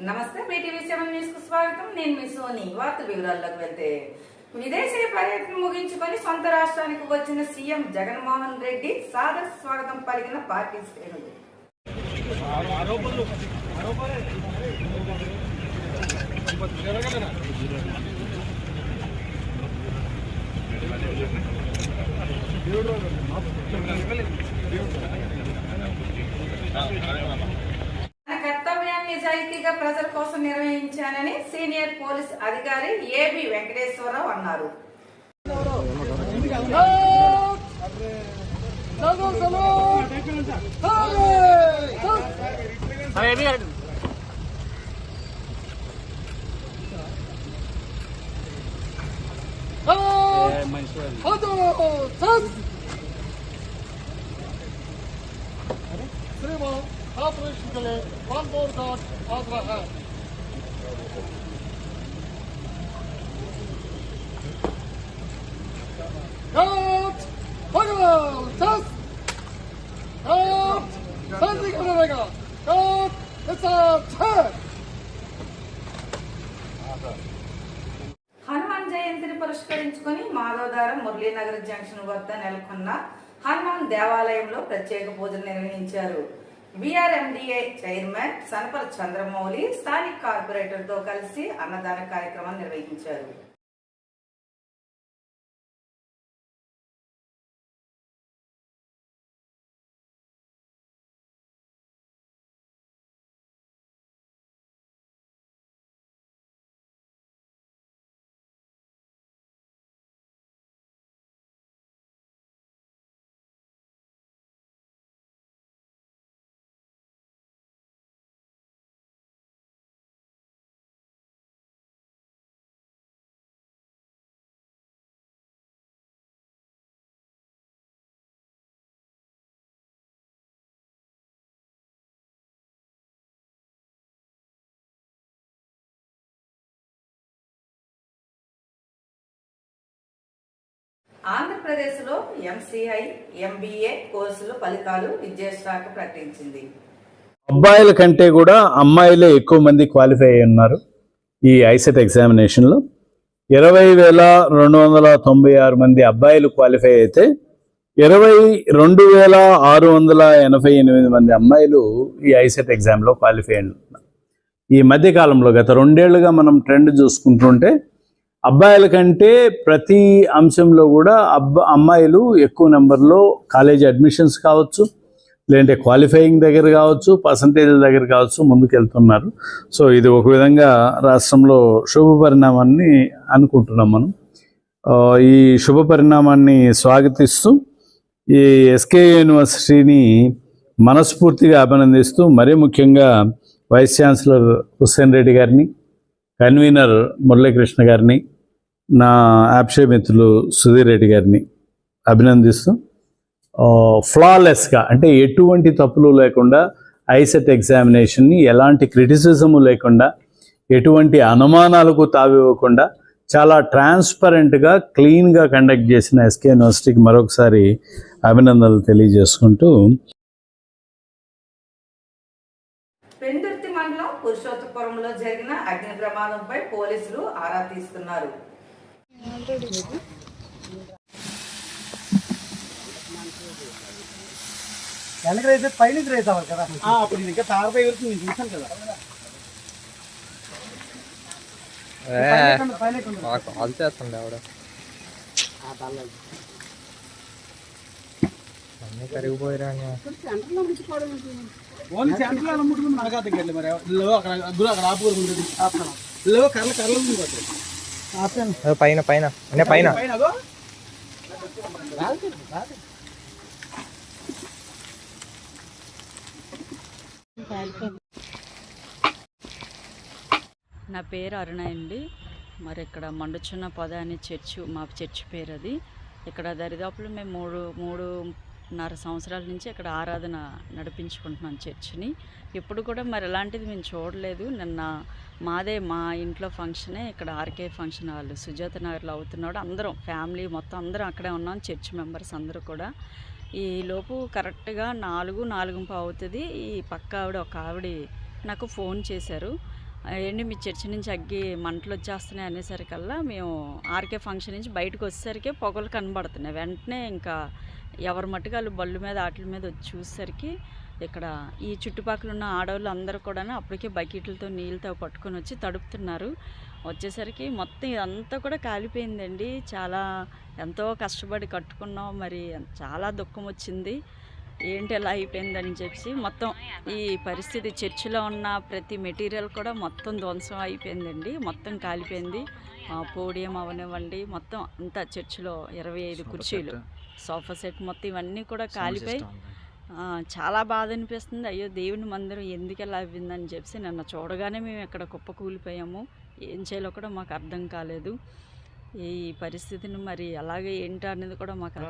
నమస్తే BTV7 news కు స్వాగతం. నేను మీ సోని. వార్త వివరాల్లోకి వెళ్తే విదేశీ పర్యటన ముగించుకొని సొంత రాష్ట్రానికి వచ్చిన సీఎం జగన్మోహన్ రెడ్డి సాదర స్వాగతం పలికిన పార్టీ శ్రేణులు. కర్తవ్యాన్ని నిజాయితీగా ప్రజల కోసం నిర్వహించానని సీనియర్ పోలీస్ అధికారి ఏబి వెంకటేశ్వరరావు అన్నారు. ऑपरेशन के लिए वन बोर्ड गार्ड आगरा है। హనుమాన్ జయంతిని పురస్కరించుకొని మాధవధారం మురళీనగర్ జంక్షన్ వద్ద నెలకొన్న హనుమాన్ దేవాలయంలో ప్రత్యేక పూజలు నిర్వహించారు. VRMDA చైర్మన్ సనపల చంద్రమౌళి స్థానిక కార్పొరేటర్ తో కలిసి అన్నదాన కార్యక్రమం నిర్వహించారు. ఆంధ్రప్రదేశ్లో MCI, MBA కోర్సుల ఫలితాలు విద్యాశాఖ ప్రకటించింది. అబ్బాయిల కంటే కూడా అమ్మాయిలే ఎక్కువ మంది క్వాలిఫై అయి ఉన్నారు. ఈ ఐసెట్ ఎగ్జామినేషన్లో 20,296 మంది అబ్బాయిలు క్వాలిఫై అయితే 22,688 మంది అమ్మాయిలు ఈ ఐసెట్ ఎగ్జామ్లో క్వాలిఫై అయినారు. ఈ మధ్యకాలంలో గత 2 ఏళ్లుగా మనం ట్రెండ్ చూసుకుంటుంటే అబ్బాయిల కంటే ప్రతి అంశంలో కూడా అమ్మాయిలు ఎక్కువ నెంబర్లో కాలేజీ అడ్మిషన్స్ కావచ్చు, లేదంటే క్వాలిఫైయింగ్ దగ్గర కావచ్చు, పర్సంటేజ్ల దగ్గర కావచ్చు ముందుకెళ్తున్నారు. సో ఇది ఒక విధంగా రాష్ట్రంలో శుభ పరిణామాన్ని అనుకుంటున్నాం మనం. ఈ శుభ పరిణామాన్ని స్వాగతిస్తూ ఈ SK యూనివర్సిటీని మనస్ఫూర్తిగా అభినందిస్తూ, మరీ ముఖ్యంగా వైస్ ఛాన్సలర్ హుస్సేన్ రెడ్డి గారిని, కన్వీనర్ మురళీకృష్ణ గారిని, నా యాప్షే మిత్రులు సుధీర్ రెడ్డి గారిని అభినందిస్తూ ఫ్లాలెస్గా అంటే ఎటువంటి తప్పులు లేకుండా ఐసెట్ ఎగ్జామినేషన్ని ఎలాంటి క్రిటిసిజము లేకుండా, ఎటువంటి అనుమానాలకు తావివ్వకుండా చాలా ట్రాన్స్పరెంట్గా క్లీన్గా కండక్ట్ చేసిన SK యూనివర్సిటీకి మరొకసారి అభినందనలు తెలియజేసుకుంటూ, పెందుర్తి మండలం పురుషోత్తపురంలో జరిగిన అగ్ని ప్రమాదంపై పోలీసులు ఆరా తీస్తున్నారు. వెనకరైతే పైనకి రైతావాలి కదా, అప్పుడు ఇంకా తారపై వరకు నేను చూసాను కదా. కాల్ చేస్తుండే ఆవిడ అన్నీ కరిగిపోయిరా ఓన్లీ సెంటర్ ముట్టుకుంది మనగా దగ్గర మరి అక్కడ అక్కడ ఆపుకోరు కర్రలు కర్రలు పైన పైన అంటే పైన నా పేరు అరుణ అండి. మరి ఇక్కడ మండుచున్న పొద అనే చర్చ్, మా చర్చ్ పేరు అది. ఇక్కడ దరిదాపులు మేము 3.5 సంవత్సరాల నుంచి ఇక్కడ ఆరాధన నడిపించుకుంటున్నాం చర్చిని. ఎప్పుడు కూడా మరి ఎలాంటిది మేము చూడలేదు. నిన్న మా ఇంట్లో ఫంక్షనే ఇక్కడ RK ఫంక్షన్ హాల్ సుజాత నగర్లో అవుతున్నాడు. అందరం ఫ్యామిలీ మొత్తం అందరం అక్కడే ఉన్నాం, చర్చ్ మెంబర్స్ అందరూ కూడా. ఈ లోపు కరెక్ట్గా 4:45 అవుతుంది. ఈ పక్క ఒక ఆవిడ నాకు ఫోన్ చేశారు. ఏంటి మీ చర్చి నుంచి అగ్గి మంటలు వచ్చేస్తున్నాయి అనేసరికల్లా మేము ఆర్కే ఫంక్షన్ నుంచి బయటకు వచ్చేసరికి పొగలు కనబడుతున్నాయి. వెంటనే ఇంకా ఎవరి మట్టుకు వాళ్ళు బళ్ళు మీద వాటి మీద వచ్చి చూసేసరికి ఇక్కడ ఈ చుట్టుపక్కల ఉన్న ఆడవాళ్ళు అందరూ కూడా అప్పటికే బకెట్లతో నీళ్ళతో పట్టుకొని వచ్చి తడుపుతున్నారు. వచ్చేసరికి మొత్తం ఇదంతా కూడా కాలిపోయిందండి. చాలా ఎంతో కష్టపడి కట్టుకున్నాం, మరి చాలా దుఃఖం వచ్చింది. ఏంటి ఎలా అయిపోయిందని చెప్పి మొత్తం ఈ పరిస్థితి చర్చిలో ఉన్న ప్రతి మెటీరియల్ కూడా మొత్తం ధ్వంసం అయిపోయిందండి. మొత్తం కాలిపోయింది. పోడియం అవనివ్వండి, మొత్తం అంతా చర్చిలో 25 కుర్చీలు, సోఫా సెట్ మొత్తం ఇవన్నీ కూడా కాలిపోయి చాలా బాధ అనిపిస్తుంది. అయ్యో దేవుని మందిరం ఎందుకు ఎలా అవ్విందని చెప్పి నిన్న చూడగానే మేము ఇక్కడ కుప్ప కూలిపోయాము. ఏం చేయాలో కూడా మాకు అర్థం కాలేదు. ఈ పరిస్థితిని మరి అలాగే ఏంటి అనేది కూడా మాకు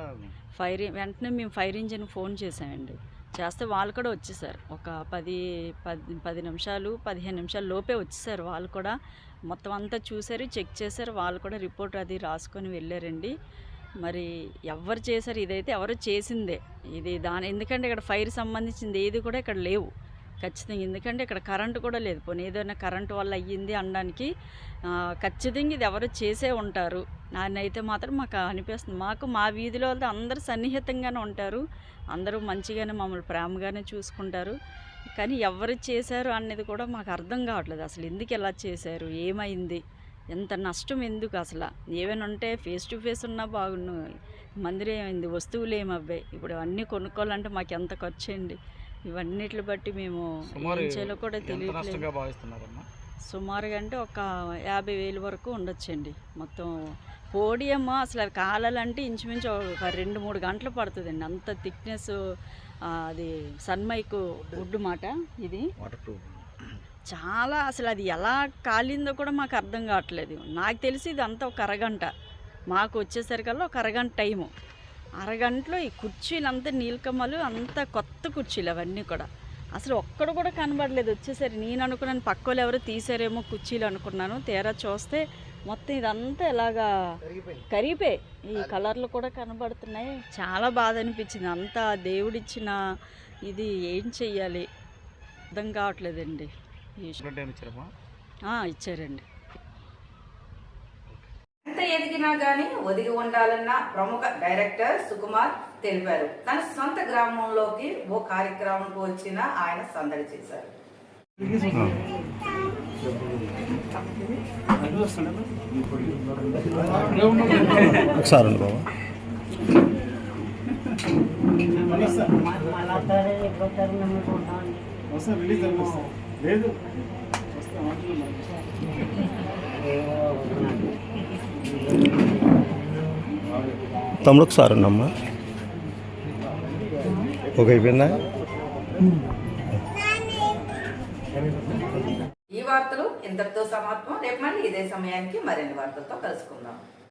వెంటనే మేము ఫైర్ ఇంజిన్ ఫోన్ చేసామండి. చేస్తే వాళ్ళు కూడా వచ్చేసారు. ఒక 10 నిమిషాలు 15 నిమిషాల లోపే వచ్చేసారు. వాళ్ళు కూడా మొత్తం అంతా చూసారు, చెక్ చేశారు. వాళ్ళు కూడా రిపోర్ట్ అది రాసుకొని వెళ్ళారండి. మరి ఎవరు చేశారు ఇదైతే ఎవరు చేసిందే ఇది ఎందుకంటే ఇక్కడ ఫైర్ సంబంధించింది ఏది కూడా ఇక్కడ లేవు ఖచ్చితంగా. ఎందుకంటే ఇక్కడ కరెంటు కూడా లేదు. పోనీ ఏదైనా కరెంటు వల్ల అయ్యింది అనడానికి ఖచ్చితంగా ఇది ఎవరు చేసే ఉంటారు. నాన్నైతే మాత్రం మాకు అనిపిస్తుంది. మా వీధిలో అందరూ సన్నిహితంగానే ఉంటారు, అందరూ మంచిగానే మమ్మల్ని ప్రేమగానే చూసుకుంటారు. కానీ ఎవరు చేశారు అనేది కూడా మాకు అర్థం కావట్లేదు. అసలు ఎందుకు ఎలా చేశారు, ఏమైంది, ఎంత నష్టం ఎందుకు, అసలు ఏమైనా ఉంటే ఫేస్ టు ఫేస్ ఉన్నా బాగుండు. మందిరం ఏమైంది, వస్తువులు ఏమవ్వాయి, ఇప్పుడు అన్నీ కొనుక్కోవాలంటే మాకు ఎంత ఖర్చు అండి. ఇవన్నిటిని బట్టి మేము ఏం చేయాలో కూడా తెలియట్లేదు. సుమారుగా అంటే ఒక 50,000 వరకు ఉండొచ్చండి. మొత్తం పోడియం అసలు అది కాలాలంటే ఇంచుమించు ఒక 2-3 గంటలు పడుతుందండి. అంత థిక్నెస్ అది సన్మైక్ వుడ్ మాట ఇది. చాలా అసలు అది ఎలా కాలిందో కూడా మాకు అర్థం కావట్లేదు. నాకు తెలిసి ఇది అంతా ఒక అరగంట, మాకు వచ్చేసరికల్లా ఒక అరగంట టైము. అరగంటలో ఈ కుర్చీలు అంతా నీలకమ్మలు, అంత కొత్త కుర్చీలు అవన్నీ కూడా అసలు ఒక్కడు కూడా కనబడలేదు. వచ్చేసరి నేను అనుకున్నాను పక్క వాళ్ళు ఎవరో తీసారేమో కుర్చీలు అనుకున్నాను. తీరా చూస్తే మొత్తం ఇదంతా ఇలాగా కరిగిపోయి ఈ కలర్లు కూడా కనబడుతున్నాయి. చాలా బాధ అనిపించింది. అంతా దేవుడిచ్చిన ఇది ఏం చెయ్యాలి అర్థం కావట్లేదండి. ఇచ్చారండి. ఎంత ఎదిగినా గానీ ఒదిగి ఉండాలన్న ప్రముఖ డైరెక్టర్ సుకుమార్ తెలిపారు. తన సొంత గ్రామంలోకి ఓ కార్యక్రమంకు వచ్చిన ఆయన సందడి చేశారు. తమ్ముడు ఒకసారి అమ్మా ఒక అయిపోయిందా? ఈ వార్తలు ఇంతటితో సమాప్తం. రేపు మళ్ళీ ఇదే సమయానికి మరిన్ని వార్తలతో కలుసుకుందాం.